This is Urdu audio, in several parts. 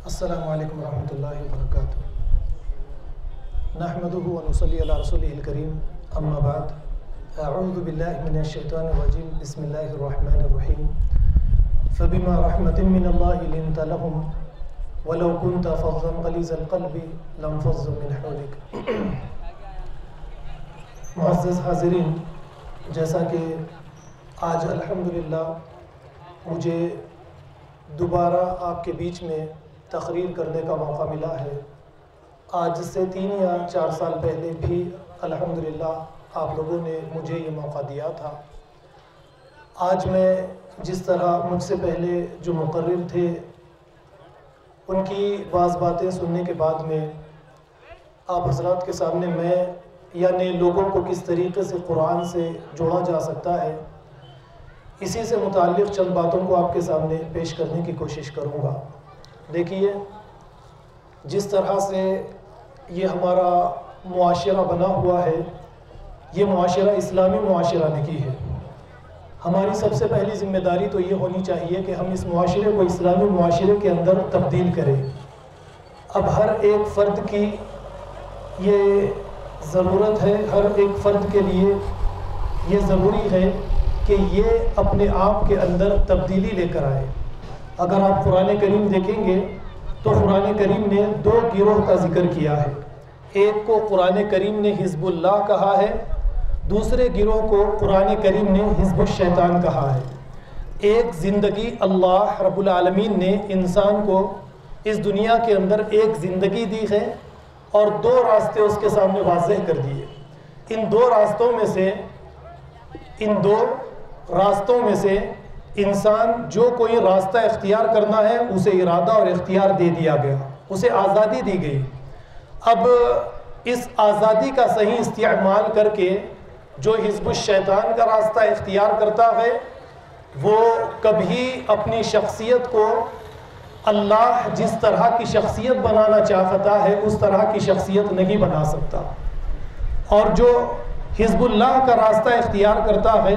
السلام علیکم ورحمۃ اللہ وبرکاتہ۔ نحمدہ ونصلی علی رسولہ الکریم، اما بعد، اعوذ باللہ من الشیطان الرجیم، بسم اللہ الرحمن الرحیم۔ فبما رحمۃ من اللہ لنت لهم ولو كنت فظا غلیظ القلب لانفضوا من حولک۔ معزز حاضرین، جیسا کہ آج الحمدللہ مجھے دوبارہ آپ کے بیچ میں تقریر کرنے کا موقع ملا ہے۔ آج سے 3 یا 4 سال پہلے بھی الحمدللہ آپ لوگوں نے مجھے یہ موقع دیا تھا۔ آج میں جس طرح مجھ سے پہلے جو مقرر تھے ان کی بعض باتیں سننے کے بعد میں آپ حضرات کے سامنے میں یعنی لوگوں کو کس طریقے سے قرآن سے جوڑا جا سکتا ہے، اسی سے متعلق چند باتوں کو آپ کے سامنے پیش کرنے کی کوشش کروں گا۔ دیکھیے، جس طرح سے یہ ہمارا معاشرہ بنا ہوا ہے، یہ معاشرہ اسلامی معاشرہ نہیں ہے۔ ہماری سب سے پہلی ذمہ داری تو یہ ہونی چاہیے کہ ہم اس معاشرے کو اسلامی معاشرے کے اندر تبدیل کریں۔ اب ہر ایک فرد کی یہ ضرورت ہے، ہر ایک فرد کے لیے یہ ضروری ہے کہ یہ اپنے آپ کے اندر تبدیلی لے کر آئے۔ اگر آپ قرآن کریم دیکھیں گے تو قرآن کریم نے 2 گروہ کا ذکر کیا ہے۔ ایک کو قرآن کریم نے حزب اللہ کہا ہے، دوسرے گروہ کو قرآن کریم نے حزب الشیطان کہا ہے۔ ایک زندگی اللہ رب العالمین نے انسان کو اس دنیا کے اندر ایک زندگی دی ہے اور 2 راستے اس کے سامنے واضح کر دیے۔ ان 2 راستوں میں سے انسان جو کوئی راستہ اختیار کرنا ہے اسے ارادہ اور اختیار دے دیا گیا، اسے آزادی دی گئی۔ اب اس آزادی کا صحیح استعمال کر کے جو حزب الشیطان کا راستہ اختیار کرتا ہے وہ کبھی اپنی شخصیت کو اللہ جس طرح کی شخصیت بنانا چاہتا ہے اس طرح کی شخصیت نہیں بنا سکتا، اور جو حزب اللہ کا راستہ اختیار کرتا ہے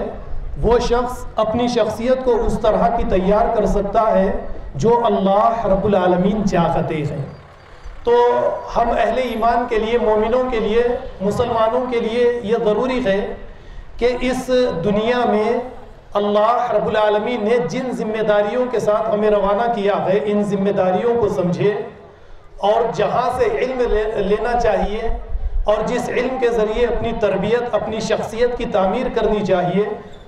وہ شخص اپنی شخصیت کو اس طرح کی تیار کر سکتا ہے جو اللہ رب العالمین چاہتے ہیں۔ تو ہم اہل ایمان کے لیے، مومنوں کے لیے، مسلمانوں کے لیے یہ ضروری ہے کہ اس دنیا میں اللہ رب العالمین نے جن ذمہ داریوں کے ساتھ ہمیں روانہ کیا ہے ان ذمہ داریوں کو سمجھے، اور جہاں سے علم لینا چاہیے اور جس علم کے ذریعے اپنی تربیت، اپنی شخصیت کی تعمیر کرنی چاہیے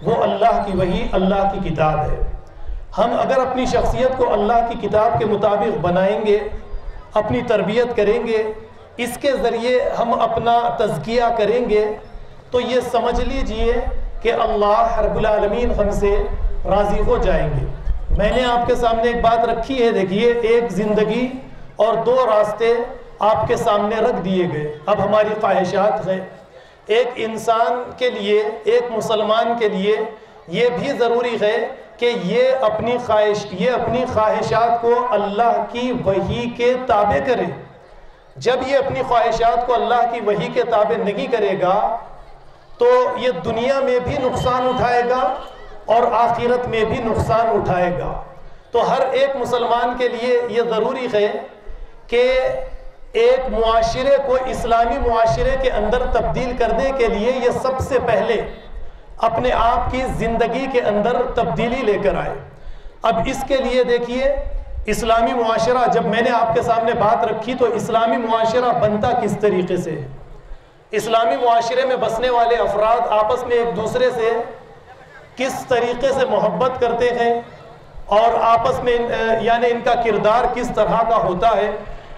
وہ اللہ کی وحی، اللہ کی کتاب ہے۔ ہم اگر اپنی شخصیت کو اللہ کی کتاب کے مطابق بنائیں گے، اپنی تربیت کریں گے، اس کے ذریعے ہم اپنا تزکیہ کریں گے، تو یہ سمجھ لیجئے کہ اللہ رب العالمین ہم سے راضی ہو جائیں گے۔ میں نے آپ کے سامنے ایک بات رکھی ہے، دیکھیے، ایک زندگی اور 2 راستے آپ کے سامنے رکھ دیے گئے۔ اب ہماری خواہشات ہیں، ایک انسان کے لیے، ایک مسلمان کے لیے یہ بھی ضروری ہے کہ یہ اپنی خواہشات کو اللہ کی وحی کے تابع کرے۔ جب یہ اپنی خواہشات کو اللہ کی وحی کے تابع نہیں کرے گا تو یہ دنیا میں بھی نقصان اٹھائے گا اور آخرت میں بھی نقصان اٹھائے گا۔ تو ہر ایک مسلمان کے لیے یہ ضروری ہے کہ ایک معاشرے کو اسلامی معاشرے کے اندر تبدیل کرنے کے لیے یہ سب سے پہلے اپنے آپ کی زندگی کے اندر تبدیلی لے کر آئے۔ اب اس کے لیے دیکھیے، اسلامی معاشرہ، جب میں نے آپ کے سامنے بات رکھی تو اسلامی معاشرہ بنتا کس طریقے سے ہے؟ اسلامی معاشرے میں بسنے والے افراد آپس میں ایک دوسرے سے کس طریقے سے محبت کرتے ہیں اور آپس میں یعنی ان کا کردار کس طرح کا ہوتا ہے۔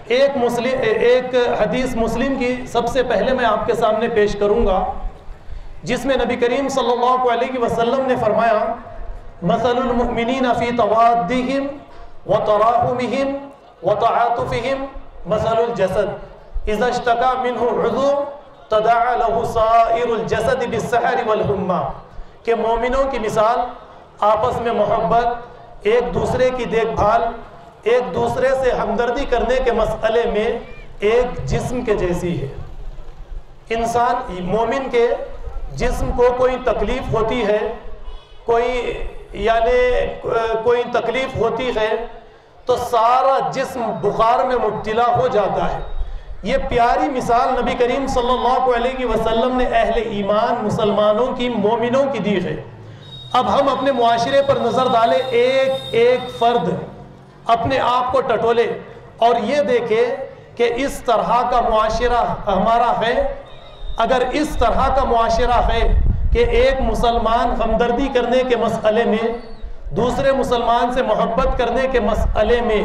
ایک حدیث مسلم کی سب سے پہلے میں آپ کے سامنے پیش کروں گا، جس میں نبی کریم صلی اللہ علیہ وسلم نے فرمایا، مثل المؤمنین فی توادہم وتراحمہم وتعاطفہم مثل الجسد اذا اشتکا منہ عضو تداعی لہ سائر الجسد بالسحر والحمى، کہ مومنوں کی مثال آپس میں محبت، ایک دوسرے کی دیکھ بھال، ایک دوسرے سے ہمدردی کرنے کے مسئلے میں ایک جسم کے جیسی ہے۔ انسان مومن کے جسم کو کوئی تکلیف ہوتی ہے، کوئی تکلیف ہوتی ہے تو سارا جسم بخار میں مبتلا ہو جاتا ہے۔ یہ پیاری مثال نبی کریم صلی اللہ علیہ وسلم نے اہل ایمان مسلمانوں کی، مومنوں کی دی ہے۔ اب ہم اپنے معاشرے پر نظر ڈالیں، ایک ایک فرد اپنے آپ کو ٹٹولے اور یہ دیکھے کہ اس طرح کا معاشرہ ہمارا ہے۔ اگر اس طرح کا معاشرہ ہے کہ ایک مسلمان ہمدردی کرنے کے مسئلے میں، دوسرے مسلمان سے محبت کرنے کے مسئلے میں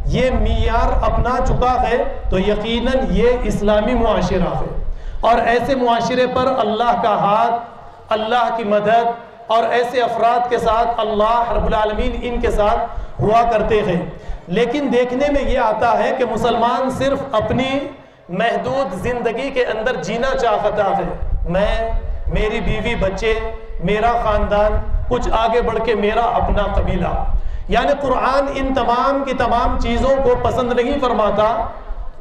یہ معیار اپنا چکا ہے، تو یقیناً یہ اسلامی معاشرہ ہے۔ اور ایسے معاشرے پر اللہ کا ہاتھ، اللہ کی مدد اور ایسے افراد کے ساتھ اللہ رب العالمین ان کے ساتھ ہوا کرتے ہیں۔ لیکن دیکھنے میں یہ آتا ہے کہ مسلمان صرف اپنی محدود زندگی کے اندر جینا چاہتا ہے، میں، میری بیوی، بچے، میرا خاندان، کچھ آگے بڑھ کے میرا اپنا قبیلہ۔ یعنی قرآن ان تمام کی تمام چیزوں کو پسند نہیں فرماتا۔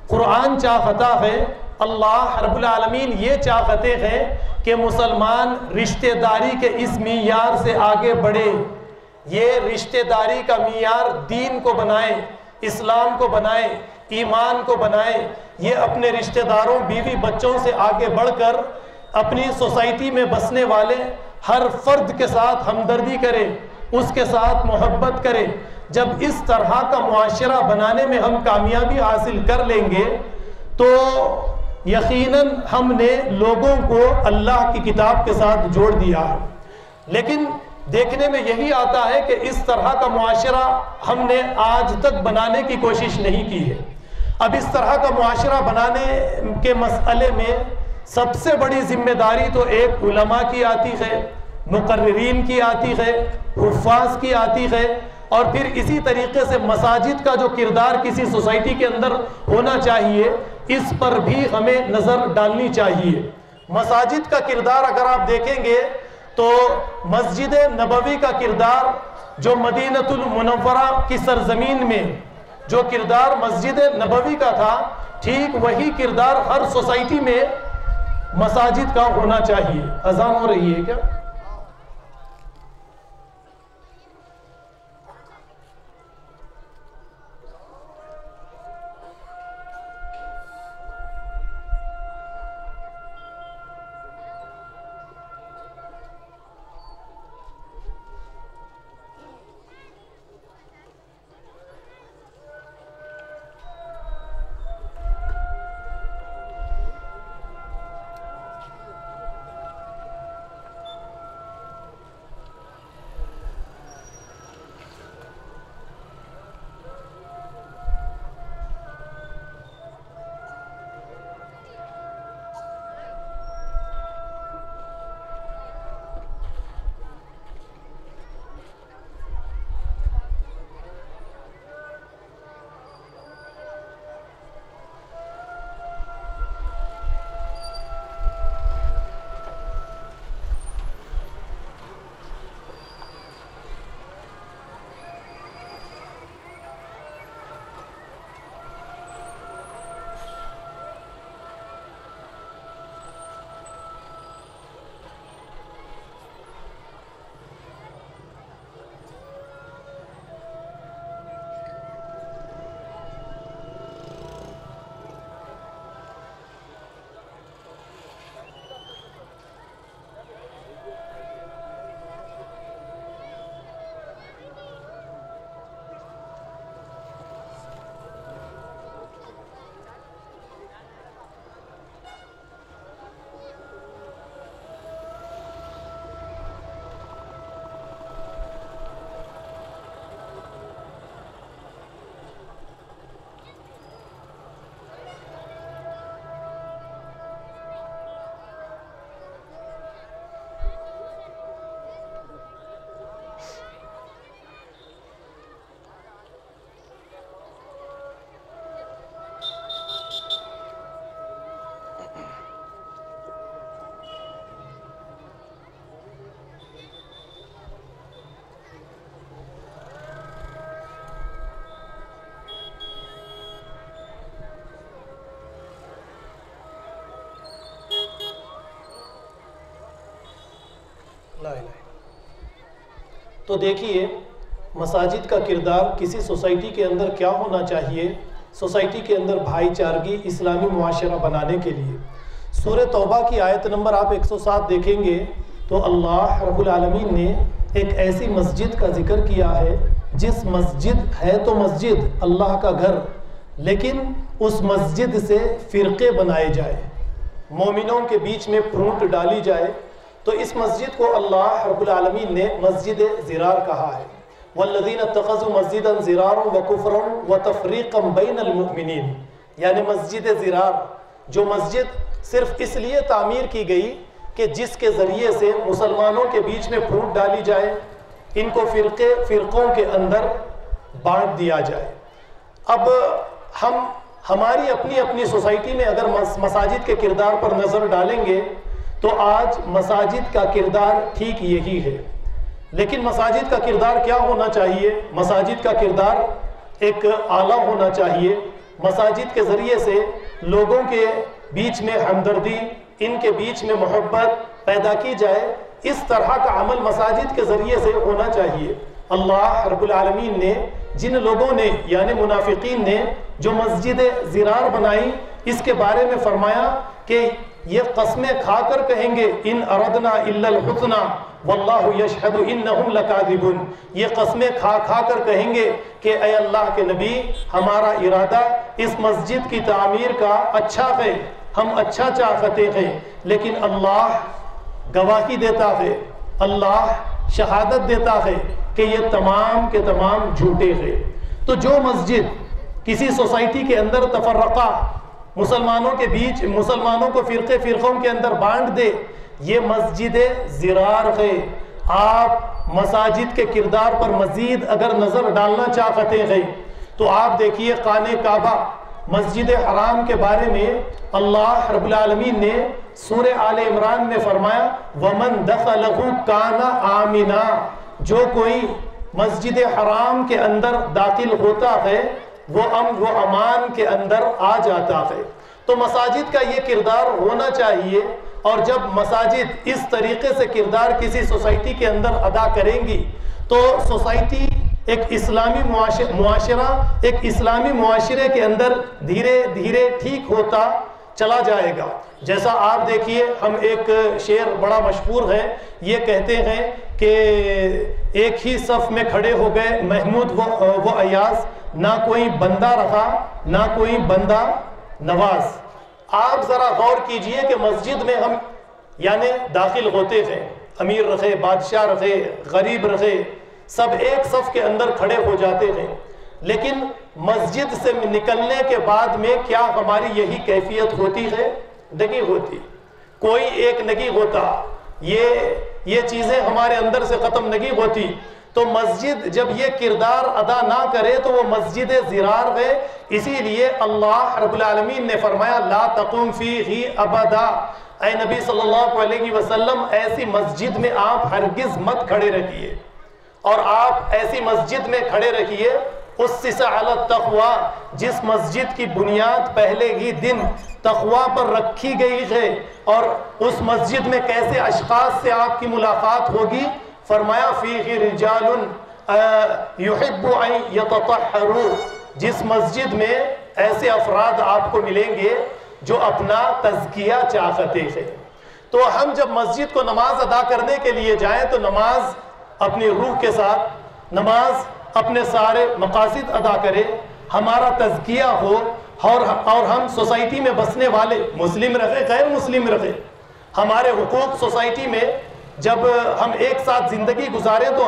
قرآن چاہتا ہے، اللہ رب العالمین یہ چاہتے ہیں کہ مسلمان رشتہ داری کے اس معیار سے آگے بڑھے، یہ رشتہ داری کا معیار دین کو بنائے، اسلام کو بنائے، ایمان کو بنائے، یہ اپنے رشتہ داروں، بیوی بچوں سے آگے بڑھ کر اپنی سوسائٹی میں بسنے والے ہر فرد کے ساتھ ہمدردی کرے، اس کے ساتھ محبت کرے۔ جب اس طرح کا معاشرہ بنانے میں ہم کامیابی حاصل کر لیں گے تو یقیناً ہم نے لوگوں کو اللہ کی کتاب کے ساتھ جوڑ دیا ہے۔ لیکن دیکھنے میں یہی آتا ہے کہ اس طرح کا معاشرہ ہم نے آج تک بنانے کی کوشش نہیں کی ہے۔ اب اس طرح کا معاشرہ بنانے کے مسئلے میں سب سے بڑی ذمہ داری تو ایک علماء کی آتی ہے، مقررین کی آتی ہے، حفاظ کی آتی ہے، اور پھر اسی طریقے سے مساجد کا جو کردار کسی سوسائٹی کے اندر ہونا چاہیے، اس پر بھی ہمیں نظر ڈالنی چاہیے۔ مساجد کا کردار اگر آپ دیکھیں گے تو مسجد نبوی کا کردار، جو مدینہ المنورہ کی سرزمین میں جو کردار مسجد نبوی کا تھا، ٹھیک وہی کردار ہر سوسائٹی میں مساجد کا ہونا چاہیے۔ اذان ہو رہی ہے کیا؟ تو دیکھیے مساجد کا کردار کسی سوسائٹی کے اندر کیا ہونا چاہیے سوسائٹی کے اندر بھائی چارگی اسلامی معاشرہ بنانے کے لیے؟ سورہ توبہ کی آیت نمبر آپ 107 دیکھیں گے تو اللہ رب العالمین نے ایک ایسی مسجد کا ذکر کیا ہے جس مسجد ہے تو مسجد اللہ کا گھر، لیکن اس مسجد سے فرقے بنائے جائے، مومنوں کے بیچ میں پھوٹ ڈالی جائے، تو اس مسجد کو اللہ رب العالمین نے مسجد ضرار کہا ہے۔ والذین اتخذوا مسجدا ضرارا وکفرا وتفریقا بین المؤمنین، یعنی مسجد ضرار، جو مسجد صرف اس لیے تعمیر کی گئی کہ جس کے ذریعے سے مسلمانوں کے بیچ میں پھوٹ ڈالی جائے، ان کو فرقوں کے اندر بانٹ دیا جائے۔ اب ہماری اپنی سوسائٹی میں اگر مساجد کے کردار پر نظر ڈالیں گے تو آج مساجد کا کردار ٹھیک یہی ہے، لیکن مساجد کا کردار کیا ہونا چاہیے؟ مساجد کا کردار ایک اعلیٰ ہونا چاہیے۔ مساجد کے ذریعے سے لوگوں کے بیچ میں ہمدردی، ان کے بیچ میں محبت پیدا کی جائے، اس طرح کا عمل مساجد کے ذریعے سے ہونا چاہیے۔ اللہ رب العالمین نے جن لوگوں نے یعنی منافقین نے جو مسجد ضرار بنائی، اس کے بارے میں فرمایا کہ یہ قسمیں کھا کر کہیں گے ان اردنا الا الحسنى واللہ یشہد انہم لکاذبون، یہ قسمیں کھا کر کہیں گے کہ اے اللہ کے نبی، ہمارا ارادہ اس مسجد کی تعمیر کا اچھا ہے، ہم اچھا چاہتے ہیں، لیکن اللہ گواہی دیتا ہے، اللہ شہادت دیتا ہے کہ یہ تمام کے تمام جھوٹے ہیں۔ تو جو مسجد کسی سوسائٹی کے اندر تفرقہ، مسلمانوں کے بیچ مسلمانوں کو فرقوں کے اندر بانٹ دے، یہ مسجد ضرار ہے۔ آپ مساجد کے کردار پر مزید اگر نظر ڈالنا چاہتے ہیں تو آپ دیکھیے خانہ کعبہ، مسجد حرام کے بارے میں اللہ رب العالمین نے سورہ آل عمران میں فرمایا وَمَن دَخَلَهُ كَانَ آمِنًا، جو کوئی مسجد حرام کے اندر داخل ہوتا ہے وہ امن و امان کے اندر آ جاتا ہے۔ تو مساجد کا یہ کردار ہونا چاہیے، اور جب مساجد اس طریقے سے کردار کسی سوسائٹی کے اندر ادا کریں گی تو سوسائٹی ایک اسلامی معاشرہ ایک اسلامی معاشرے کے اندر دھیرے دھیرے ٹھیک ہوتا چلا جائے گا۔ جیسا آپ دیکھیے، ہم ایک شعر بڑا مشہور ہے، یہ کہتے ہیں کہ ایک ہی صف میں کھڑے ہو گئے محمود و ایاز، نہ کوئی بندہ رہا نہ کوئی بندہ نواز۔ آپ ذرا غور کیجئے کہ مسجد میں ہم یعنی داخل ہوتے ہیں، امیر رہے، بادشاہ رہے، غریب رہے، سب ایک صف کے اندر کھڑے ہو جاتے ہیں، لیکن مسجد سے نکلنے کے بعد میں کیا ہماری یہی کیفیت ہوتی ہے؟ نہیں ہوتی، کوئی ایک نہیں ہوتا، یہ چیزیں ہمارے اندر سے ختم نہیں ہوتی۔ تو مسجد جب یہ کردار ادا نہ کرے تو وہ مسجد ضرار ہے۔ اسی لیے اللہ رب العالمین نے فرمایا لا تقم فیہ ابدا، اے نبی صلی اللہ علیہ وسلم ایسی مسجد میں آپ ہرگز مت کھڑے رہیے، اور آپ ایسی مسجد میں کھڑے رہیے اسس علی التقوی، جس مسجد کی بنیاد پہلے ہی دن تقوی پر رکھی گئی ہے۔ اور اس مسجد میں کیسے اشخاص سے آپ کی ملاقات ہوگی؟ فرمایا فیہ رجال یحب ان یتطہروا، جس مسجد میں ایسے افراد آپ کو ملیں گے جو اپنا تزکیہ چاہتے ہیں۔ تو ہم جب مسجد کو نماز ادا کرنے کے لیے جائیں تو نماز اپنی روح کے ساتھ، نماز اپنے سارے مقاصد ادا کرے، ہمارا تزکیہ ہو، اور ہم سوسائٹی میں بسنے والے مسلم رہے غیر مسلم رہے، ہمارے حقوق سوسائٹی میں جب ہم ایک ساتھ زندگی گزاریں تو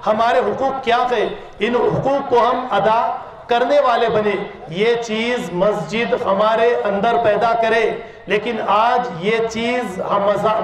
ہمارے حقوق کیا ہے، ان حقوق کو ہم ادا کرنے والے بنے، یہ چیز مسجد ہمارے اندر پیدا کرے۔ لیکن آج یہ چیز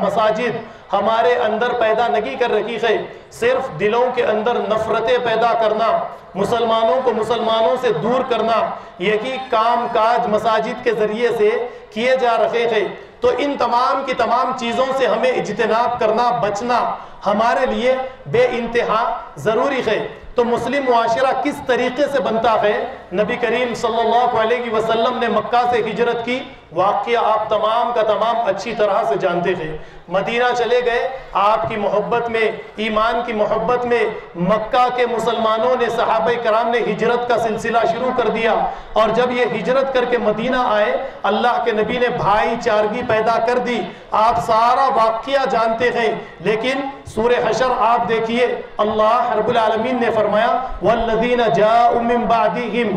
مساجد ہمارے اندر پیدا نہیں کر رہی ہے، صرف دلوں کے اندر نفرتیں پیدا کرنا، مسلمانوں کو مسلمانوں سے دور کرنا، یہی کام کاج مساجد کے ذریعے سے کیے جا رہے ہیں۔ تو ان تمام کی تمام چیزوں سے ہمیں اجتناب کرنا، بچنا ہمارے لیے بے انتہا ضروری ہے۔ تو مسلم معاشرہ کس طریقے سے بنتا ہے؟ نبی کریم صلی اللہ علیہ وسلم نے مکہ سے ہجرت کی، واقعہ آپ تمام کا تمام اچھی طرح سے جانتے ہیں۔ مدینہ چلے گئے، آپ کی محبت میں، ایمان کی محبت میں مکہ کے مسلمانوں نے، صحابہ کرام نے ہجرت کا سلسلہ شروع کر دیا، اور جب یہ ہجرت کر کے مدینہ آئے اللہ کے نبی نے بھائی چارگی پیدا کر دی۔ آپ سارا واقعہ جانتے ہیں، لیکن سورہ حشر آپ دیکھیے، اللہ رب العالمین نے فرمایا وَالَّذِينَ جَاءُوا مِن بَعْدِهِمْ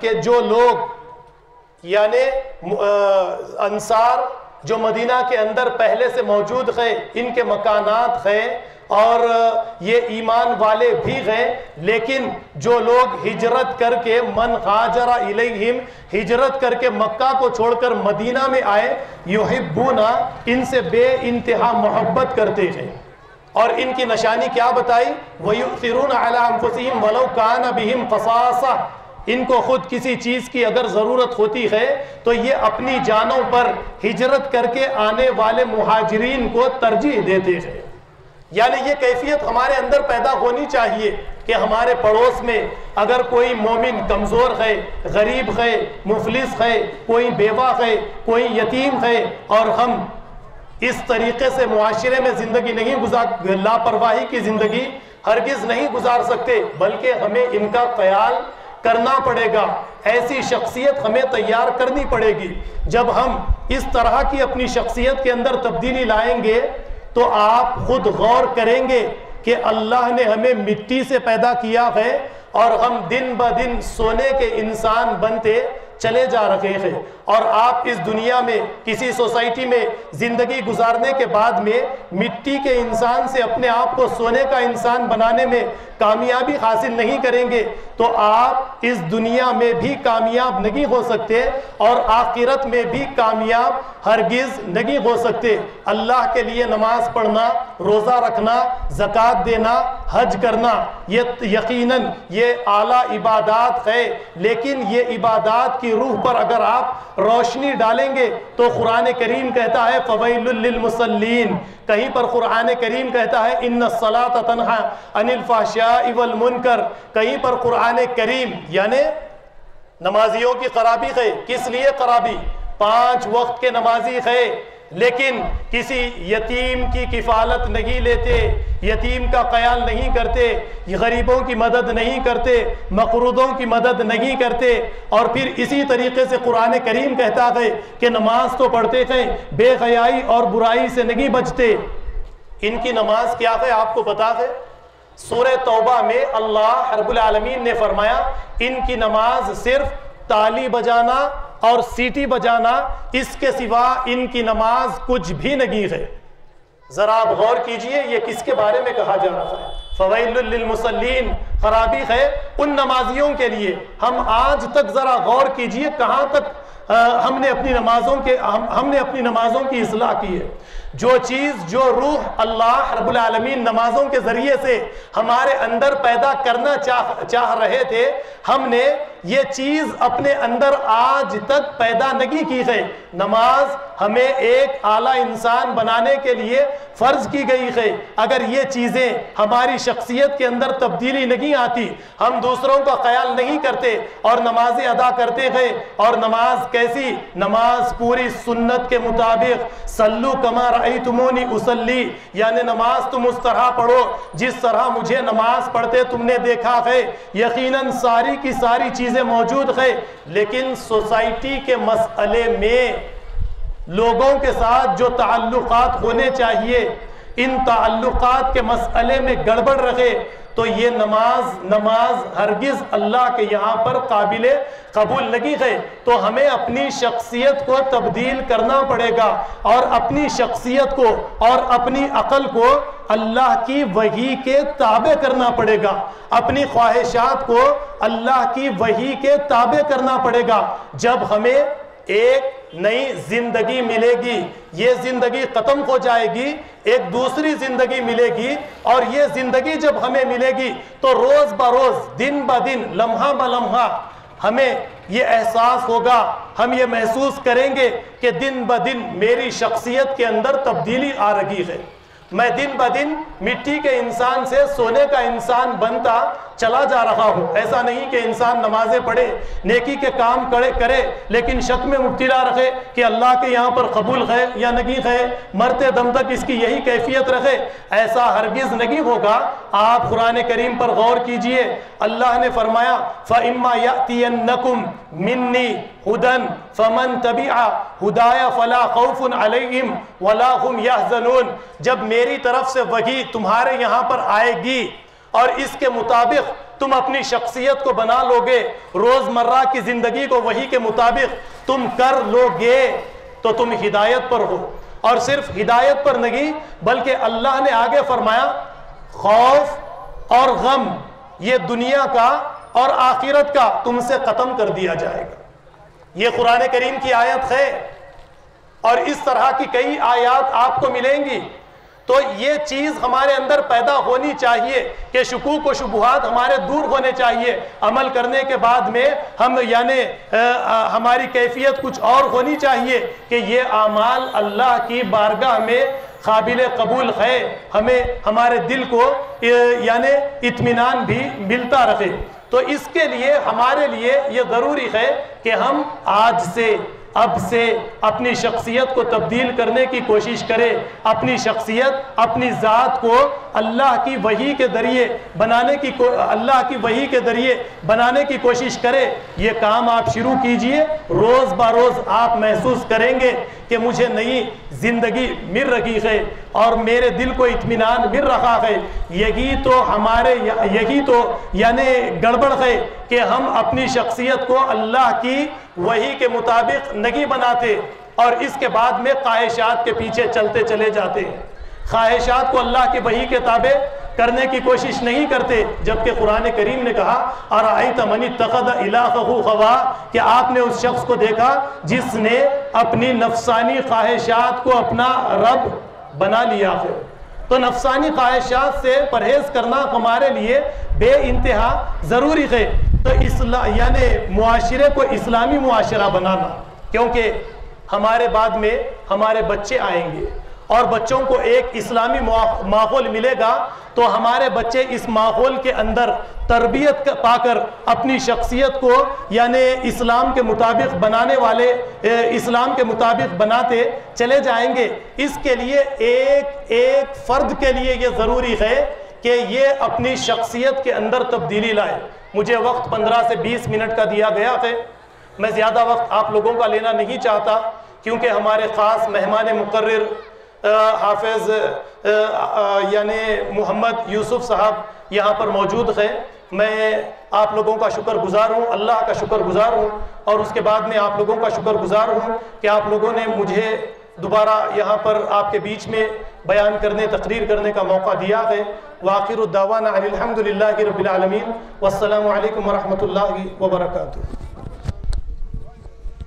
کہ جو لوگ یعنی انصار جو مدینہ کے اندر پہلے سے موجود ہیں، ان کے مکانات ہیں اور یہ ایمان والے بھی ہیں، لیکن جو لوگ ہجرت کر کے من ہاجر الیہم ہجرت کر کے مکہ کو چھوڑ کر مدینہ میں آئے، یحبون ان سے بے انتہا محبت کرتے ہیں، اور ان کی نشانی کیا بتائی؟ وَيُؤْثِرُونَ عَلَىٰ أَنفُسِهِمْ وَلَوْ كَانَ بِهِمْ خَصَاصَةٌ، ان کو خود کسی چیز کی اگر ضرورت ہوتی ہے تو یہ اپنی جانوں پر ہجرت کر کے آنے والے مہاجرین کو ترجیح دیتے ہیں۔ یعنی یہ کیفیت ہمارے اندر پیدا ہونی چاہیے کہ ہمارے پڑوس میں اگر کوئی مومن کمزور ہے، غریب ہے، مفلس ہے، کوئی بیوہ ہے، کوئی یتیم ہے، اور ہم اس طریقے سے معاشرے میں زندگی نہیں لاپرواہی کی زندگی ہرگز نہیں گزار سکتے، بلکہ ہمیں ان کا خیال کرنا پڑے گا، ایسی شخصیت ہمیں تیار کرنی پڑے گی۔ جب ہم اس طرح کی اپنی شخصیت کے اندر تبدیلی لائیں گے تو آپ خود غور کریں گے کہ اللہ نے ہمیں مٹی سے پیدا کیا ہے اور ہم دن بدن سونے کے انسان بنتے چلے جا رہے ہیں، اور آپ اس دنیا میں کسی سوسائٹی میں زندگی گزارنے کے بعد میں مٹی کے انسان سے اپنے آپ کو سونے کا انسان بنانے میں کامیابی حاصل نہیں کریں گے تو آپ اس دنیا میں بھی کامیاب نہیں ہو سکتے اور آخرت میں بھی کامیاب ہرگز نہیں ہو سکتے۔ اللہ کے لیے نماز پڑھنا، روزہ رکھنا، زکوٰۃ دینا، حج کرنا، یہ یقیناً یہ اعلیٰ عبادات ہے، لیکن یہ عبادات کی روح پر اگر آپ روشنی ڈالیں گے تو قرآن کریم کہتا ہے فَوَيْلٌ لِّلْمُصَلِّينَ، کہیں پر قرآن کریم کہتا ہے إِنَّ الصَّلَاةَ تَنْهَىٰ عَنِ الْفَحْشَاءِ وَالْمُنکَرِ، کہیں پر قرآن کریم یعنی نمازیوں کی خرابی ہے۔ کس لیے خرابی؟ 5 وقت کے نمازی ہے لیکن کسی یتیم کی کفالت نہیں لیتے، یتیم کا خیال نہیں کرتے، غریبوں کی مدد نہیں کرتے، مقروضوں کی مدد نہیں کرتے، اور پھر اسی طریقے سے قرآن کریم کہتا ہے کہ نماز تو پڑھتے ہیں، بے حیائی اور برائی سے نہیں بچتے۔ ان کی نماز کیا ہے آپ کو پتا ہے؟ سورہ توبہ میں اللہ رب العالمین نے فرمایا ان کی نماز صرف تالی بجانا اور سیٹی بجانا، اس کے سوا ان کی نماز کچھ بھی نہیں ہے۔ ذرا آپ غور کیجئے یہ کس کے بارے میں کہا جا رہا ہے؟ فَوَيْلٌ لِّلْمُصَلِّينَ، خرابی ہے ان نمازیوں کے لیے۔ ہم آج تک ذرا غور کیجئے کہاں تک ہم نے اپنی نمازوں کی اصلاح کی ہے۔ جو چیز، جو روح اللہ رب العالمین نمازوں کے ذریعے سے ہمارے اندر پیدا کرنا چاہ رہے تھے، ہم نے یہ چیز اپنے اندر آج تک پیدا نہیں کی ہے۔ نماز ہمیں ایک اعلیٰ انسان بنانے کے لیے فرض کی گئی ہے۔ اگر یہ چیزیں ہماری شخصیت کے اندر تبدیلی نہیں آتی، ہم دوسروں کا خیال نہیں کرتے اور نمازیں ادا کرتے ہیں، اور نماز کیسی؟ نماز پوری سنت کے مطابق، صلو کما رأیتمونی اصلی، یعنی نماز تم اس طرح پڑھو جس طرح مجھے نماز پڑھتے تم نے دیکھا ہے۔ یقیناً ساری کی ساری چیزیں موجود ہیں، لیکن سوسائٹی کے مسئلے میں لوگوں کے ساتھ جو تعلقات ہونے چاہیے، ان تعلقات کے مسئلے میں گڑبڑ رہے تو یہ نماز ہرگز اللہ کے یہاں پر قابل قبول نہیں ہے۔ تو ہمیں اپنی شخصیت کو تبدیل کرنا پڑے گا، اور اپنی شخصیت کو اور اپنی عقل کو اللہ کی وحی کے تابع کرنا پڑے گا، اپنی خواہشات کو اللہ کی وحی کے تابع کرنا پڑے گا۔ جب ہمیں ایک نئی زندگی ملے گی، یہ زندگی ختم ہو جائے گی، ایک دوسری زندگی ملے گی، اور یہ زندگی جب ہمیں ملے گی تو روز بروز، دن بدن، لمحہ بلمحہ ہمیں یہ احساس ہوگا، ہم یہ محسوس کریں گے کہ دن بدن میری شخصیت کے اندر تبدیلی آ رہی ہے۔ میں دن بدن مٹی کے انسان سے سونے کا انسان بنتا چلا جا رہا ہوں۔ ایسا نہیں کہ انسان نمازیں پڑھے، نیکی کے کام کرے لیکن شک میں مبتلا رکھے کہ اللہ کے یہاں پر قبول ہے یا نہیں ہے، مرتے دم تک اس کی یہی کیفیت رکھے، ایسا ہرگز نہیں ہوگا۔ آپ قرآن کریم پر غور کیجئے، اللہ نے فرمایا فَإِمَّا يَأْتِيَنَّكُمْ مِنِّي هُدًى فَمَن تَبِعَ هُدَايَ فَلَا خَوْفٌ عَلَيْهِمْ وَلَا هُمْ يَحْزَنُونَ۔ جب میری طرف سے وحی تمہارے یہاں پر آئے گی اور اس کے مطابق تم اپنی شخصیت کو بنا لوگے، روزمرہ کی زندگی کو وحی کے مطابق تم کر لوگے تو تم ہدایت پر ہو۔ اور صرف ہدایت پر نہیں بلکہ اللہ نے آگے فرمایا خوف اور غم یہ دنیا کا اور آخرت کا تم سے ختم کر دیا جائے گا۔ یہ قرآن کریم کی آیت ہے اور اس طرح کی کئی آیات آپ کو ملیں گی۔ تو یہ چیز ہمارے اندر پیدا ہونی چاہیے کہ شکوک و شبہات ہمارے دور ہونے چاہیے۔ عمل کرنے کے بعد میں ہم ہماری کیفیت کچھ اور ہونی چاہیے کہ یہ اعمال اللہ کی بارگاہ میں قابل قبول ہے، ہمیں ہمارے دل کو اطمینان بھی ملتا رہے۔ تو اس کے لیے ہمارے لیے یہ ضروری ہے کہ ہم آج سے اب سے اپنی شخصیت کو تبدیل کرنے کی کوشش کرے، اپنی شخصیت اپنی ذات کو اللہ کی وحی کے ذریعے بنانے کی کوشش کرے۔ یہ کام آپ شروع کیجئے، روز بروز آپ محسوس کریں گے کہ مجھے نئی زندگی مل رہی ہے اور میرے دل کو اطمینان مل رہا ہے۔ یہی تو گڑبڑ ہے کہ ہم اپنی شخصیت کو اللہ کی وحی کے مطابق نہیں بناتے اور اس کے بعد میں خواہشات کے پیچھے چلتے چلے جاتے ہیں، خواہشات کو اللہ کی وحی کے تابع کرنے کی کوشش نہیں کرتے، جبکہ قرآن کریم نے کہا اَرَأَيْتَ مَنِ اتَّخَذَ إِلَٰهَهُ هَوَاهُ کہ آپ نے اس شخص کو دیکھا جس نے اپنی نفسانی خواہشات کو اپنا رب بنا لیا ہے۔ تو نفسانی خواہشات سے پرہیز کرنا ہمارے لیے بے انتہا ضروری ہے۔ تو معاشرے کو اسلامی معاشرہ بنانا، کیونکہ ہمارے بعد میں ہمارے بچے آئیں گے اور بچوں کو ایک اسلامی ماحول ملے گا تو ہمارے بچے اس ماحول کے اندر تربیت پا کر اپنی شخصیت کو اسلام کے مطابق بناتے چلے جائیں گے۔ اس کے لیے ایک فرد کے لیے یہ ضروری ہے کہ یہ اپنی شخصیت کے اندر تبدیلی لائے۔ مجھے وقت 15 سے 20 منٹ کا دیا گیا ہے، میں زیادہ وقت آپ لوگوں کا لینا نہیں چاہتا کیونکہ ہمارے خاص مہمان مقرر حافظ محمد یوسف صاحب یہاں پر موجود ہیں۔ میں آپ لوگوں کا شکر گزار ہوں، اللہ کا شکر گزار ہوں اور اس کے بعد میں آپ لوگوں کا شکر گزار ہوں کہ آپ لوگوں نے مجھے دوبارہ یہاں پر آپ کے بیچ میں بیان کرنے تقریر کرنے کا موقع دیا ہے۔ وآخر الدعوانا ان الحمد للہ رب العالمین، والسلام علیکم ورحمۃ اللہ وبرکاتہ۔